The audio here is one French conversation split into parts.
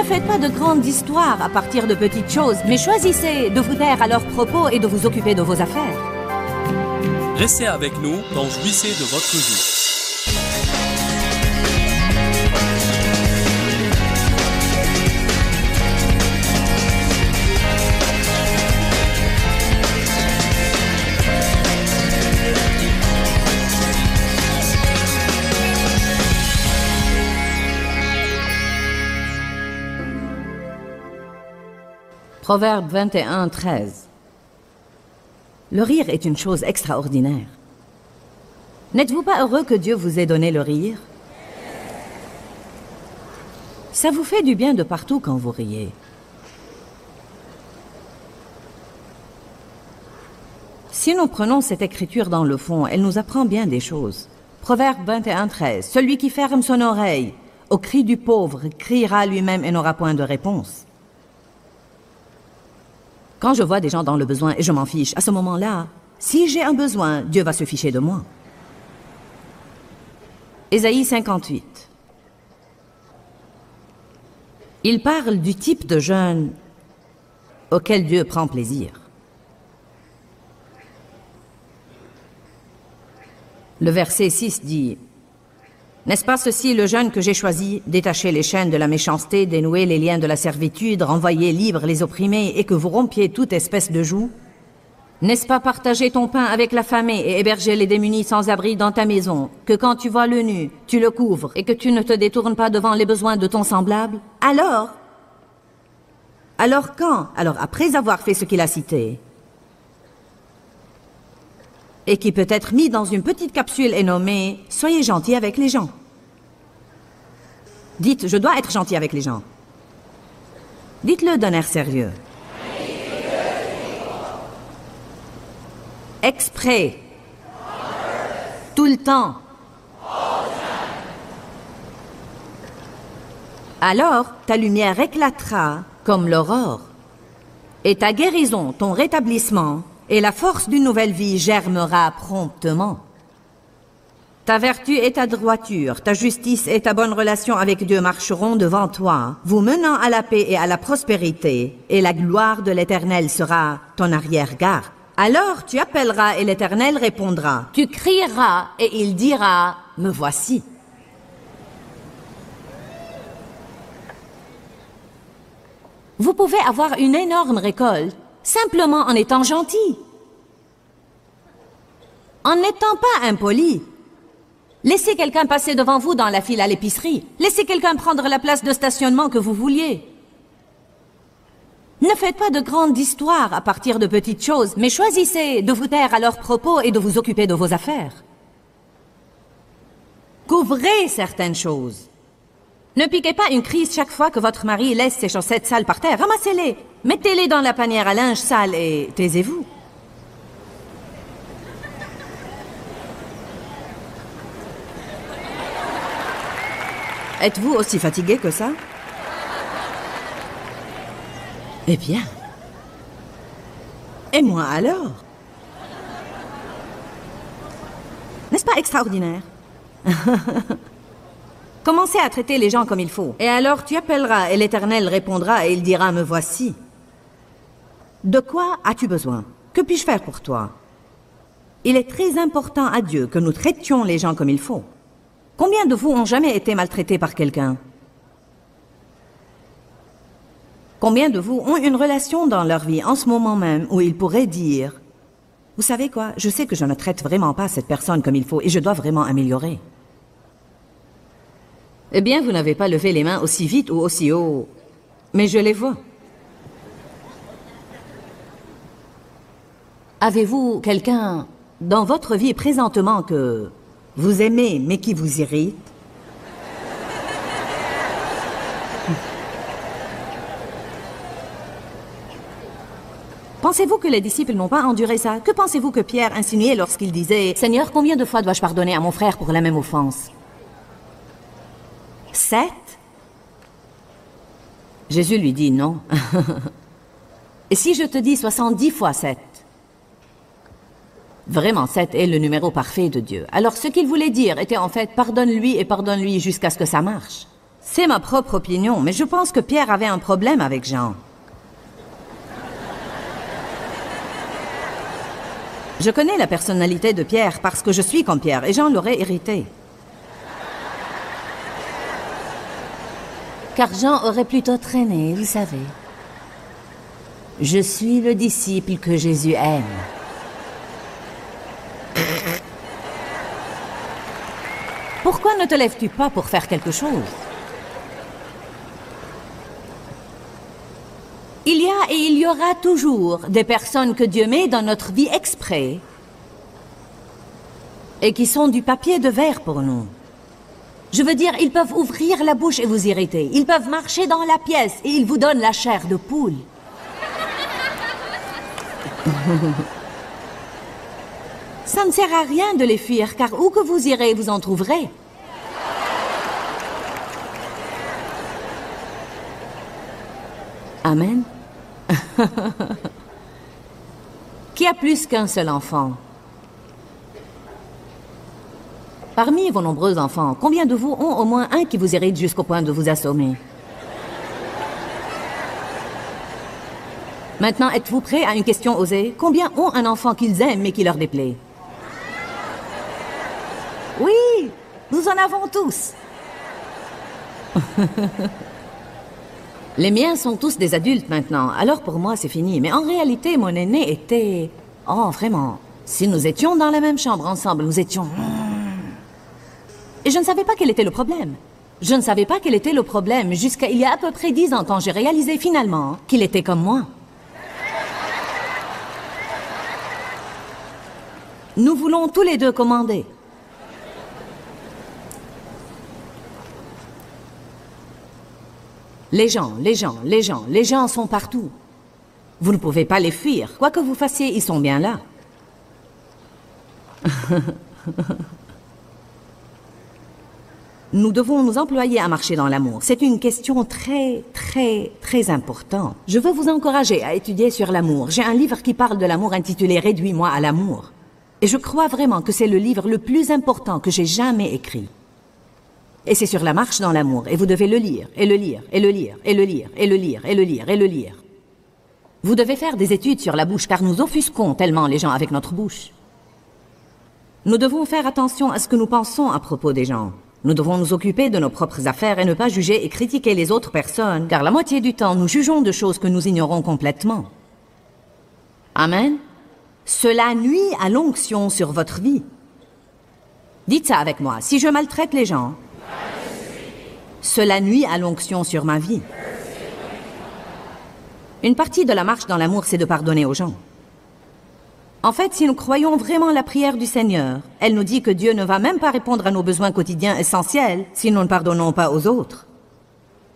faites pas de grandes histoires à partir de petites choses, mais choisissez de vous taire à leurs propos et de vous occuper de vos affaires. Restez avec nous dans Jouissez de votre vie. Proverbe 21, 13. Le rire est une chose extraordinaire. N'êtes-vous pas heureux que Dieu vous ait donné le rire? Ça vous fait du bien de partout quand vous riez. Si nous prenons cette écriture dans le fond, elle nous apprend bien des choses. Proverbe 21, 13. Celui qui ferme son oreille au cri du pauvre criera lui-même et n'aura point de réponse. Quand je vois des gens dans le besoin et je m'en fiche, à ce moment-là, si j'ai un besoin, Dieu va se ficher de moi. Ésaïe 58. Il parle du type de jeûne auquel Dieu prend plaisir. Le verset 6 dit: N'est-ce pas ceci le jeûne que j'ai choisi, détacher les chaînes de la méchanceté, dénouer les liens de la servitude, renvoyer libres les opprimés, et que vous rompiez toute espèce de joug? N'est-ce pas partager ton pain avec l'affamé et héberger les démunis sans abri dans ta maison, que quand tu vois le nu, tu le couvres, et que tu ne te détournes pas devant les besoins de ton semblable? Alors quand? Alors après avoir fait ce qu'il a cité, et qui peut être mis dans une petite capsule et nommé « Soyez gentil avec les gens ». Dites « Je dois être gentil avec les gens ». Dites-le d'un air sérieux. Exprès. Tout le temps. Alors, ta lumière éclatera comme l'aurore, et ta guérison, ton rétablissement, et la force d'une nouvelle vie germera promptement. Ta vertu et ta droiture, ta justice et ta bonne relation avec Dieu marcheront devant toi, vous menant à la paix et à la prospérité, et la gloire de l'Éternel sera ton arrière-garde. Alors tu appelleras et l'Éternel répondra. Tu crieras et il dira, me voici. Vous pouvez avoir une énorme récolte simplement en étant gentil. En n'étant pas impoli. Laissez quelqu'un passer devant vous dans la file à l'épicerie. Laissez quelqu'un prendre la place de stationnement que vous vouliez. Ne faites pas de grandes histoires à partir de petites choses, mais choisissez de vous taire à leurs propos et de vous occuper de vos affaires. Couvrez certaines choses. Ne piquez pas une crise chaque fois que votre mari laisse ses chaussettes sales par terre. Ramassez-les, mettez-les dans la panière à linge sale et taisez-vous. Êtes-vous aussi fatigué que ça? Eh bien. Et moi alors? N'est-ce pas extraordinaire? Commencez à traiter les gens comme il faut. Et alors tu appelleras et l'Éternel répondra et il dira, me voici. De quoi as-tu besoin? Que puis-je faire pour toi? Il est très important à Dieu que nous traitions les gens comme il faut. Combien de vous ont jamais été maltraités par quelqu'un? Combien de vous ont une relation dans leur vie en ce moment même où ils pourraient dire, vous savez quoi, je sais que je ne traite vraiment pas cette personne comme il faut et je dois vraiment améliorer. Eh bien, vous n'avez pas levé les mains aussi vite ou aussi haut, mais je les vois. Avez-vous quelqu'un dans votre vie présentement que vous aimez mais qui vous irrite? Pensez-vous que les disciples n'ont pas enduré ça? Que pensez-vous que Pierre insinuait lorsqu'il disait « Seigneur, combien de fois dois-je pardonner à mon frère pour la même offense » 7? Jésus lui dit non. Et si je te dis 70 fois 7? Vraiment, 7 est le numéro parfait de Dieu. Alors ce qu'il voulait dire était en fait pardonne-lui et pardonne-lui jusqu'à ce que ça marche. C'est ma propre opinion, mais je pense que Pierre avait un problème avec Jean. Je connais la personnalité de Pierre parce que je suis comme Pierre et Jean l'aurait irrité. Car Jean aurait plutôt traîné, vous savez. Je suis le disciple que Jésus aime. Pourquoi ne te lèves-tu pas pour faire quelque chose? Il y a et il y aura toujours des personnes que Dieu met dans notre vie exprès et qui sont du papier de verre pour nous. Je veux dire, ils peuvent ouvrir la bouche et vous irriter. Ils peuvent marcher dans la pièce et ils vous donnent la chair de poule. Ça ne sert à rien de les fuir, car où que vous irez, vous en trouverez. Amen. Qui a plus qu'un seul enfant? Parmi vos nombreux enfants, combien de vous ont au moins un qui vous irrite jusqu'au point de vous assommer? Maintenant, êtes-vous prêts à une question osée? Combien ont un enfant qu'ils aiment mais qui leur déplaît? Oui, nous en avons tous. Les miens sont tous des adultes maintenant, alors pour moi c'est fini. Mais en réalité, mon aîné était... Oh, vraiment. Si nous étions dans la même chambre ensemble, nous étions... Et je ne savais pas quel était le problème. Je ne savais pas quel était le problème jusqu'à il y a à peu près 10 ans quand j'ai réalisé finalement qu'il était comme moi. Nous voulons tous les deux commander. Les gens sont partout. Vous ne pouvez pas les fuir. Quoi que vous fassiez, ils sont bien là. Nous devons nous employer à marcher dans l'amour. C'est une question très importante. Je veux vous encourager à étudier sur l'amour. J'ai un livre qui parle de l'amour intitulé « Réduis-moi à l'amour ». Et je crois vraiment que c'est le livre le plus important que j'ai jamais écrit. Et c'est sur la marche dans l'amour, et vous devez le lire, et le lire, et le lire, et le lire, et le lire, et le lire, et le lire. Vous devez faire des études sur la bouche, car nous offusquons tellement les gens avec notre bouche. Nous devons faire attention à ce que nous pensons à propos des gens. Nous devons nous occuper de nos propres affaires et ne pas juger et critiquer les autres personnes, car la moitié du temps, nous jugeons de choses que nous ignorons complètement. Amen. Cela nuit à l'onction sur votre vie. Dites ça avec moi. Si je maltraite les gens, cela nuit à l'onction sur ma vie. Une partie de la marche dans l'amour, c'est de pardonner aux gens. En fait, si nous croyons vraiment la prière du Seigneur, elle nous dit que Dieu ne va même pas répondre à nos besoins quotidiens essentiels si nous ne pardonnons pas aux autres.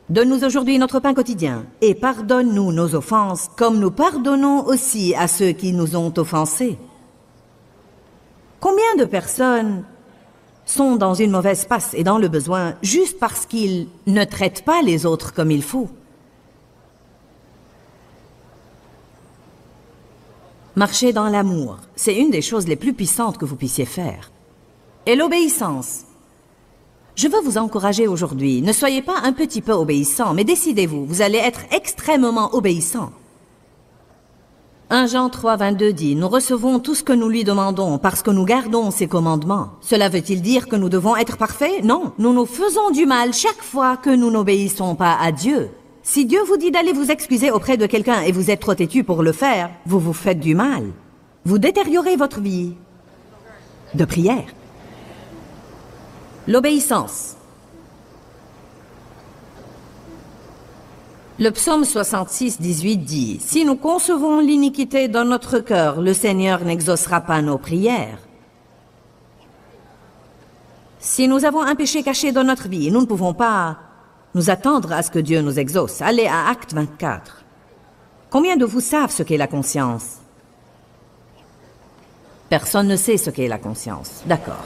Donne-nous aujourd'hui notre pain quotidien et pardonne-nous nos offenses comme nous pardonnons aussi à ceux qui nous ont offensés. Combien de personnes sont dans une mauvaise passe et dans le besoin juste parce qu'ils ne traitent pas les autres comme il faut? Marcher dans l'amour, c'est une des choses les plus puissantes que vous puissiez faire. Et l'obéissance. Je veux vous encourager aujourd'hui. Ne soyez pas un petit peu obéissant, mais décidez-vous, vous allez être extrêmement obéissant. 1 Jean 3, 22 dit, « Nous recevons tout ce que nous lui demandons parce que nous gardons ses commandements. » Cela veut-il dire que nous devons être parfaits? Non, nous nous faisons du mal chaque fois que nous n'obéissons pas à Dieu. Si Dieu vous dit d'aller vous excuser auprès de quelqu'un et vous êtes trop têtu pour le faire, vous vous faites du mal. Vous détériorez votre vie de prière. L'obéissance. Le psaume 66, 18 dit, « Si nous concevons l'iniquité dans notre cœur, le Seigneur n'exaucera pas nos prières. » Si nous avons un péché caché dans notre vie, nous ne pouvons pas nous attendre à ce que Dieu nous exauce. Allez à Acte 24. Combien de vous savent ce qu'est la conscience? Personne ne sait ce qu'est la conscience. D'accord.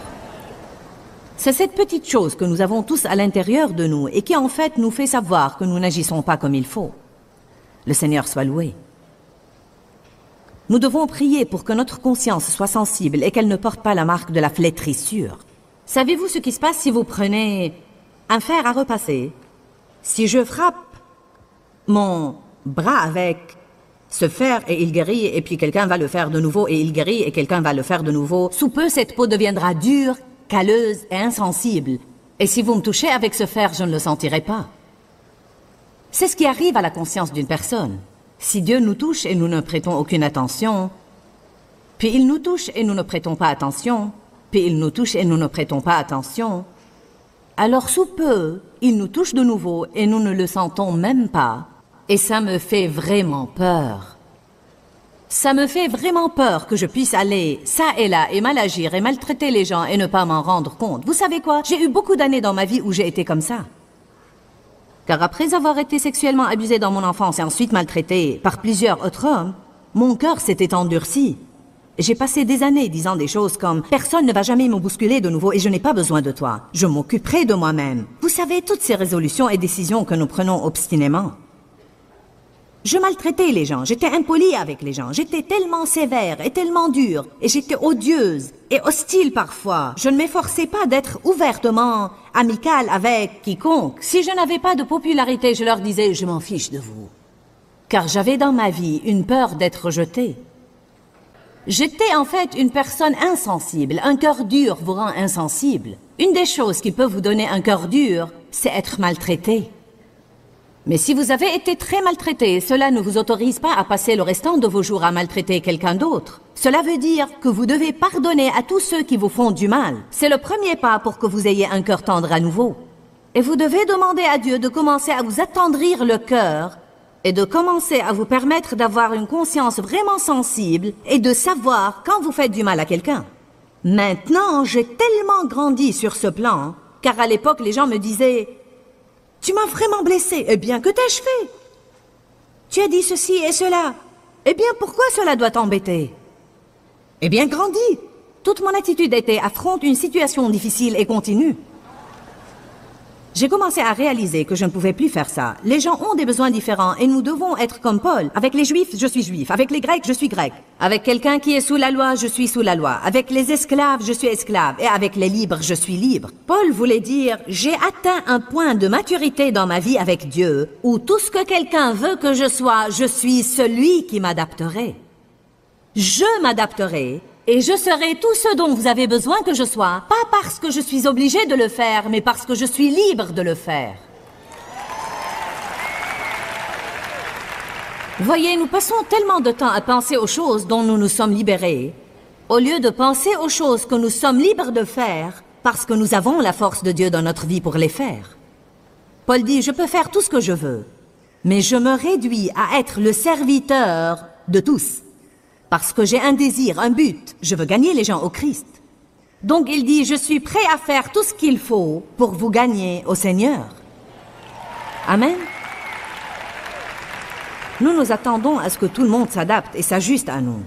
C'est cette petite chose que nous avons tous à l'intérieur de nous et qui en fait nous fait savoir que nous n'agissons pas comme il faut. Le Seigneur soit loué. Nous devons prier pour que notre conscience soit sensible et qu'elle ne porte pas la marque de la flétrissure. Savez-vous ce qui se passe si vous prenez un fer à repasser Si je frappe mon bras avec ce fer et il guérit, et puis quelqu'un va le faire de nouveau et il guérit, et quelqu'un va le faire de nouveau, sous peu cette peau deviendra dure, calleuse et insensible. Et si vous me touchez avec ce fer, je ne le sentirai pas. C'est ce qui arrive à la conscience d'une personne. Si Dieu nous touche et nous ne prêtons aucune attention, puis il nous touche et nous ne prêtons pas attention, puis il nous touche et nous ne prêtons pas attention, alors sous peu, il nous touche de nouveau et nous ne le sentons même pas. Et ça me fait vraiment peur. Ça me fait vraiment peur que je puisse aller ça et là et mal agir et maltraiter les gens et ne pas m'en rendre compte. Vous savez quoi? J'ai eu beaucoup d'années dans ma vie où j'ai été comme ça. Car après avoir été sexuellement abusée dans mon enfance et ensuite maltraitée par plusieurs autres hommes, mon cœur s'était endurci. J'ai passé des années disant des choses comme « Personne ne va jamais me bousculer de nouveau et je n'ai pas besoin de toi. Je m'occuperai de moi-même. » Vous savez, toutes ces résolutions et décisions que nous prenons obstinément. Je maltraitais les gens, j'étais impolie avec les gens, j'étais tellement sévère et tellement dure, et j'étais odieuse et hostile parfois. Je ne m'efforçais pas d'être ouvertement amicale avec quiconque. Si je n'avais pas de popularité, je leur disais « Je m'en fiche de vous. » Car j'avais dans ma vie une peur d'être rejetée. J'étais en fait une personne insensible. Un cœur dur vous rend insensible. Une des choses qui peut vous donner un cœur dur, c'est être maltraité. Mais si vous avez été très maltraité, cela ne vous autorise pas à passer le restant de vos jours à maltraiter quelqu'un d'autre. Cela veut dire que vous devez pardonner à tous ceux qui vous font du mal. C'est le premier pas pour que vous ayez un cœur tendre à nouveau. Et vous devez demander à Dieu de commencer à vous attendrir le cœur et de commencer à vous permettre d'avoir une conscience vraiment sensible et de savoir quand vous faites du mal à quelqu'un. Maintenant, j'ai tellement grandi sur ce plan, car à l'époque, les gens me disaient « Tu m'as vraiment blessé. Eh bien, que t'ai-je fait? Tu as dit ceci et cela. Eh bien, pourquoi cela doit t'embêter? Eh bien, grandis. » Toute mon attitude était « Affronte une situation difficile et continue. » J'ai commencé à réaliser que je ne pouvais plus faire ça. Les gens ont des besoins différents et nous devons être comme Paul. Avec les Juifs, je suis Juif. Avec les Grecs, je suis Grec. Avec quelqu'un qui est sous la loi, je suis sous la loi. Avec les esclaves, je suis esclave. Et avec les libres, je suis libre. Paul voulait dire, j'ai atteint un point de maturité dans ma vie avec Dieu où tout ce que quelqu'un veut que je sois, je suis celui qui m'adapterai. Je m'adapterai. Et je serai tout ce dont vous avez besoin que je sois, pas parce que je suis obligé de le faire, mais parce que je suis libre de le faire. Voyez, nous passons tellement de temps à penser aux choses dont nous nous sommes libérés, au lieu de penser aux choses que nous sommes libres de faire, parce que nous avons la force de Dieu dans notre vie pour les faire. Paul dit, je peux faire tout ce que je veux, mais je me réduis à être le serviteur de tous. Parce que j'ai un désir, un but, je veux gagner les gens au Christ. Donc il dit, je suis prêt à faire tout ce qu'il faut pour vous gagner au Seigneur. Amen. Nous nous attendons à ce que tout le monde s'adapte et s'ajuste à nous.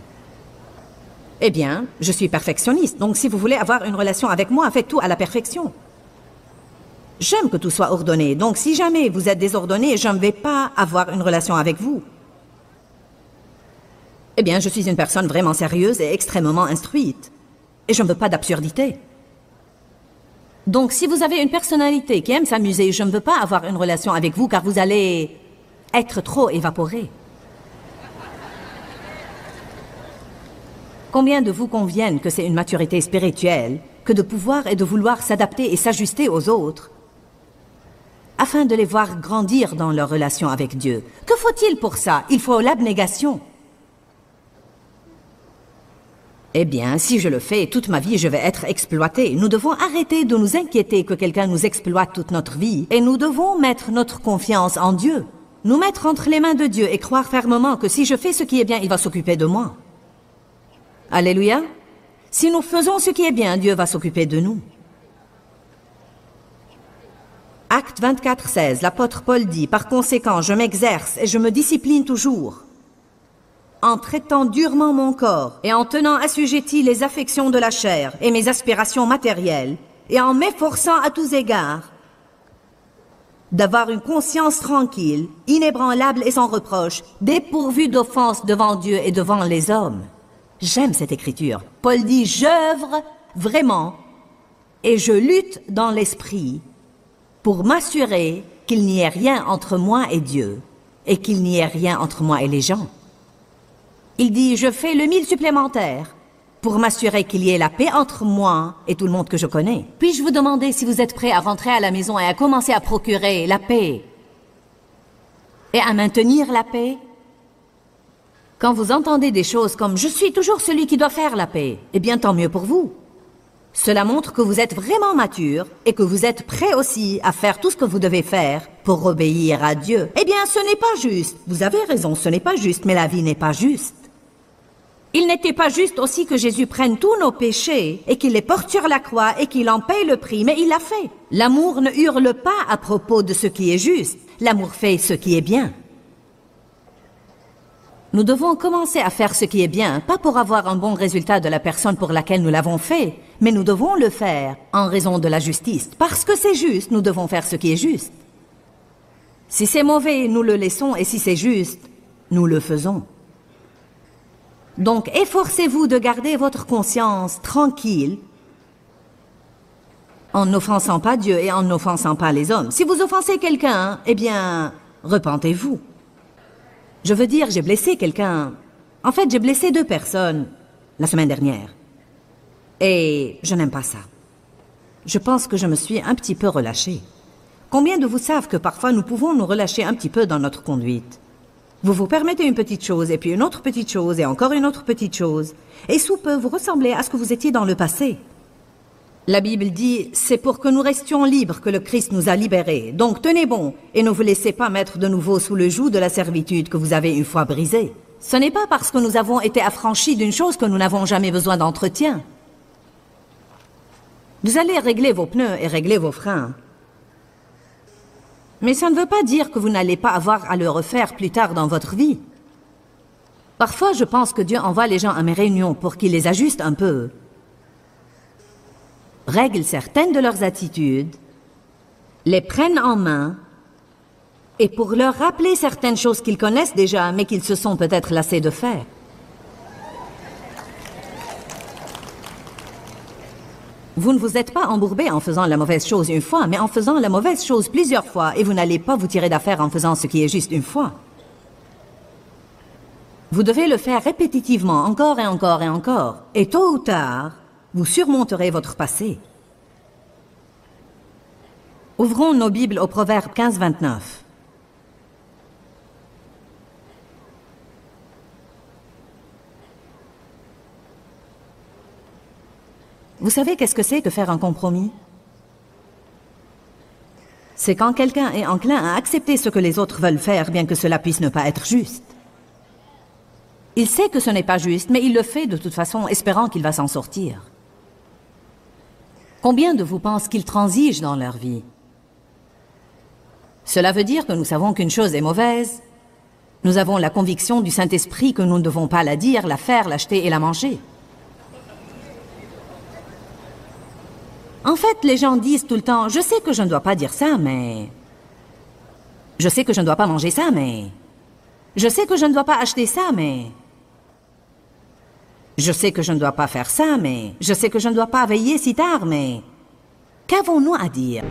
Eh bien, je suis perfectionniste, donc si vous voulez avoir une relation avec moi, faites tout à la perfection. J'aime que tout soit ordonné, donc si jamais vous êtes désordonné, je ne vais pas avoir une relation avec vous. Eh bien, je suis une personne vraiment sérieuse et extrêmement instruite. Et je ne veux pas d'absurdité. Donc, si vous avez une personnalité qui aime s'amuser, je ne veux pas avoir une relation avec vous car vous allez être trop évaporé. Combien de vous conviennent que c'est une maturité spirituelle que de pouvoir et de vouloir s'adapter et s'ajuster aux autres afin de les voir grandir dans leur relation avec Dieu? Que faut-il pour ça? Il faut l'abnégation. Eh bien, si je le fais, toute ma vie, je vais être exploité. Nous devons arrêter de nous inquiéter que quelqu'un nous exploite toute notre vie. Et nous devons mettre notre confiance en Dieu. Nous mettre entre les mains de Dieu et croire fermement que si je fais ce qui est bien, il va s'occuper de moi. Alléluia. Si nous faisons ce qui est bien, Dieu va s'occuper de nous. Acte 24, 16, l'apôtre Paul dit, « Par conséquent, je m'exerce et je me discipline toujours. » En traitant durement mon corps et en tenant assujettis les affections de la chair et mes aspirations matérielles et en m'efforçant à tous égards d'avoir une conscience tranquille, inébranlable et sans reproche, dépourvue d'offense devant Dieu et devant les hommes. J'aime cette écriture. Paul dit, j'œuvre vraiment et je lutte dans l'esprit pour m'assurer qu'il n'y ait rien entre moi et Dieu, et qu'il n'y ait rien entre moi et les gens. Il dit, je fais le 1000 supplémentaire pour m'assurer qu'il y ait la paix entre moi et tout le monde que je connais. Puis-je vous demander si vous êtes prêt à rentrer à la maison et à commencer à procurer la paix et à maintenir la paix? Quand vous entendez des choses comme « je suis toujours celui qui doit faire la paix », eh bien tant mieux pour vous. Cela montre que vous êtes vraiment mature et que vous êtes prêt aussi à faire tout ce que vous devez faire pour obéir à Dieu. Eh bien, ce n'est pas juste. Vous avez raison, ce n'est pas juste, mais la vie n'est pas juste. Il n'était pas juste aussi que Jésus prenne tous nos péchés et qu'il les porte sur la croix et qu'il en paye le prix, mais il l'a fait. L'amour ne hurle pas à propos de ce qui est juste. L'amour fait ce qui est bien. Nous devons commencer à faire ce qui est bien, pas pour avoir un bon résultat de la personne pour laquelle nous l'avons fait, mais nous devons le faire en raison de la justice. Parce que c'est juste, nous devons faire ce qui est juste. Si c'est mauvais, nous le laissons, et si c'est juste, nous le faisons. Donc, efforcez-vous de garder votre conscience tranquille en n'offensant pas Dieu et en n'offensant pas les hommes. Si vous offensez quelqu'un, eh bien, repentez-vous. Je veux dire, j'ai blessé quelqu'un. En fait, j'ai blessé 2 personnes la semaine dernière. Et je n'aime pas ça. Je pense que je me suis un petit peu relâchée. Combien de vous savent que parfois nous pouvons nous relâcher un petit peu dans notre conduite? Vous vous permettez une petite chose, et puis une autre petite chose, et encore une autre petite chose. Et sous peu, vous ressemblez à ce que vous étiez dans le passé. La Bible dit, c'est pour que nous restions libres que le Christ nous a libérés. Donc tenez bon, et ne vous laissez pas mettre de nouveau sous le joug de la servitude que vous avez une fois brisée. Ce n'est pas parce que nous avons été affranchis d'une chose que nous n'avons jamais besoin d'entretien. Vous allez régler vos pneus et régler vos freins. Mais ça ne veut pas dire que vous n'allez pas avoir à le refaire plus tard dans votre vie. Parfois, je pense que Dieu envoie les gens à mes réunions pour qu'ils les ajustent un peu, règlent certaines de leurs attitudes, les prennent en main, et pour leur rappeler certaines choses qu'ils connaissent déjà, mais qu'ils se sont peut-être lassés de faire. Vous ne vous êtes pas embourbé en faisant la mauvaise chose une fois, mais en faisant la mauvaise chose plusieurs fois, et vous n'allez pas vous tirer d'affaire en faisant ce qui est juste une fois. Vous devez le faire répétitivement, encore et encore et encore, et tôt ou tard, vous surmonterez votre passé. Ouvrons nos Bibles au Proverbe 15, 29. Vous savez qu'est-ce que c'est que faire un compromis? C'est quand quelqu'un est enclin à accepter ce que les autres veulent faire, bien que cela puisse ne pas être juste. Il sait que ce n'est pas juste, mais il le fait de toute façon, espérant qu'il va s'en sortir. Combien de vous pensent qu'ils transigent dans leur vie? Cela veut dire que nous savons qu'une chose est mauvaise. Nous avons la conviction du Saint-Esprit que nous ne devons pas la dire, la faire, l'acheter et la manger. En fait, les gens disent tout le temps, je sais que je ne dois pas dire ça, mais... Je sais que je ne dois pas manger ça, mais... Je sais que je ne dois pas acheter ça, mais... Je sais que je ne dois pas faire ça, mais... Je sais que je ne dois pas veiller si tard, mais... Qu'avons-nous à dire?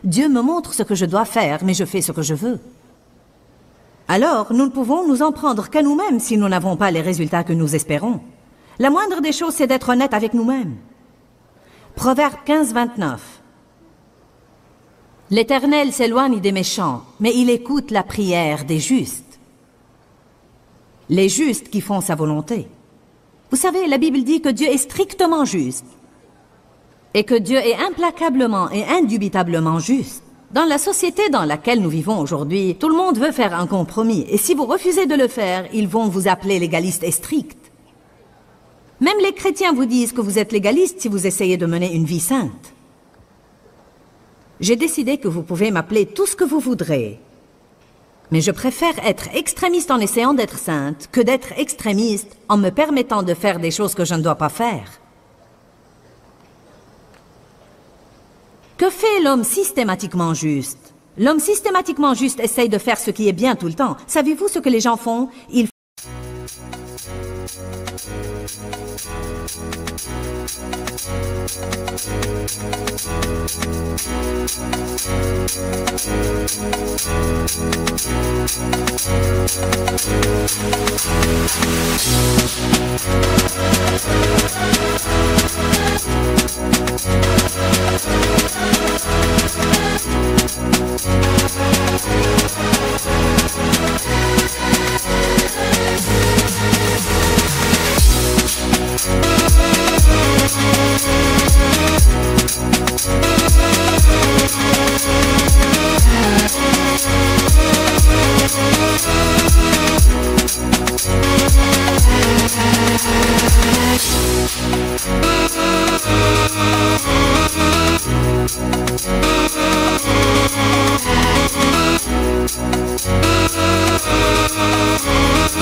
Dieu me montre ce que je dois faire, mais je fais ce que je veux. Alors, nous ne pouvons nous en prendre qu'à nous-mêmes si nous n'avons pas les résultats que nous espérons. La moindre des choses, c'est d'être honnête avec nous-mêmes. Proverbe 15, 29. L'Éternel s'éloigne des méchants, mais il écoute la prière des justes. Les justes qui font sa volonté. Vous savez, la Bible dit que Dieu est strictement juste. Et que Dieu est implacablement et indubitablement juste. Dans la société dans laquelle nous vivons aujourd'hui, tout le monde veut faire un compromis. Et si vous refusez de le faire, ils vont vous appeler légaliste et strict. Même les chrétiens vous disent que vous êtes légaliste si vous essayez de mener une vie sainte. J'ai décidé que vous pouvez m'appeler tout ce que vous voudrez. Mais je préfère être extrémiste en essayant d'être sainte que d'être extrémiste en me permettant de faire des choses que je ne dois pas faire. Que fait l'homme systématiquement juste? L'homme systématiquement juste essaye de faire ce qui est bien tout le temps. Savez-vous ce que les gens font? Ils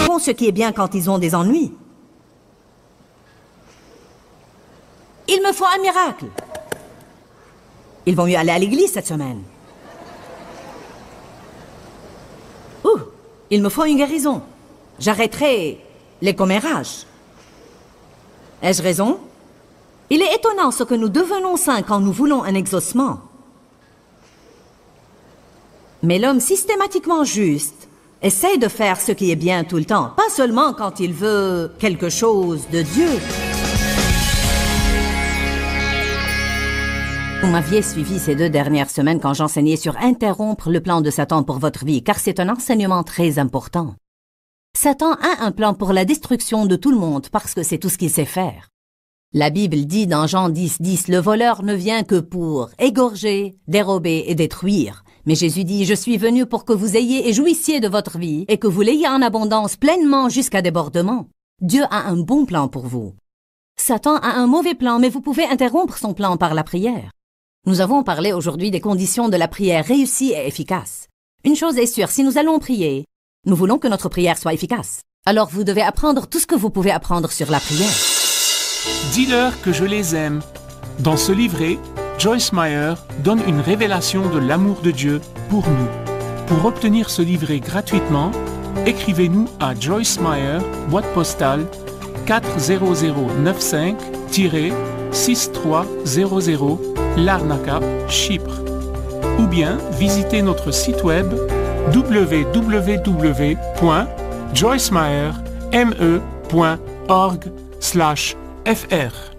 font ce qui est bien quand ils ont des ennuis. Il me faut un miracle. Ils vont mieux aller à l'église cette semaine. Ouh, il me faut une guérison. J'arrêterai les commérages. Ai-je raison? Il est étonnant ce que nous devenons saints quand nous voulons un exaucement. Mais l'homme systématiquement juste essaye de faire ce qui est bien tout le temps, pas seulement quand il veut quelque chose de Dieu. Vous m'aviez suivi ces 2 dernières semaines quand j'enseignais sur interrompre le plan de Satan pour votre vie, car c'est un enseignement très important. Satan a un plan pour la destruction de tout le monde parce que c'est tout ce qu'il sait faire. La Bible dit dans Jean 10:10, le voleur ne vient que pour égorger, dérober et détruire. Mais Jésus dit, je suis venu pour que vous ayez et jouissiez de votre vie et que vous l'ayez en abondance pleinement jusqu'à débordement. Dieu a un bon plan pour vous. Satan a un mauvais plan, mais vous pouvez interrompre son plan par la prière. Nous avons parlé aujourd'hui des conditions de la prière réussie et efficace. Une chose est sûre, si nous allons prier, nous voulons que notre prière soit efficace. Alors vous devez apprendre tout ce que vous pouvez apprendre sur la prière. Dis-leur que je les aime. Dans ce livret, Joyce Meyer donne une révélation de l'amour de Dieu pour nous. Pour obtenir ce livret gratuitement, écrivez-nous à Joyce Meyer, boîte postale 40095-6300, Larnaca, Chypre. Ou bien visitez notre site web www.joycemeyer.org/fr.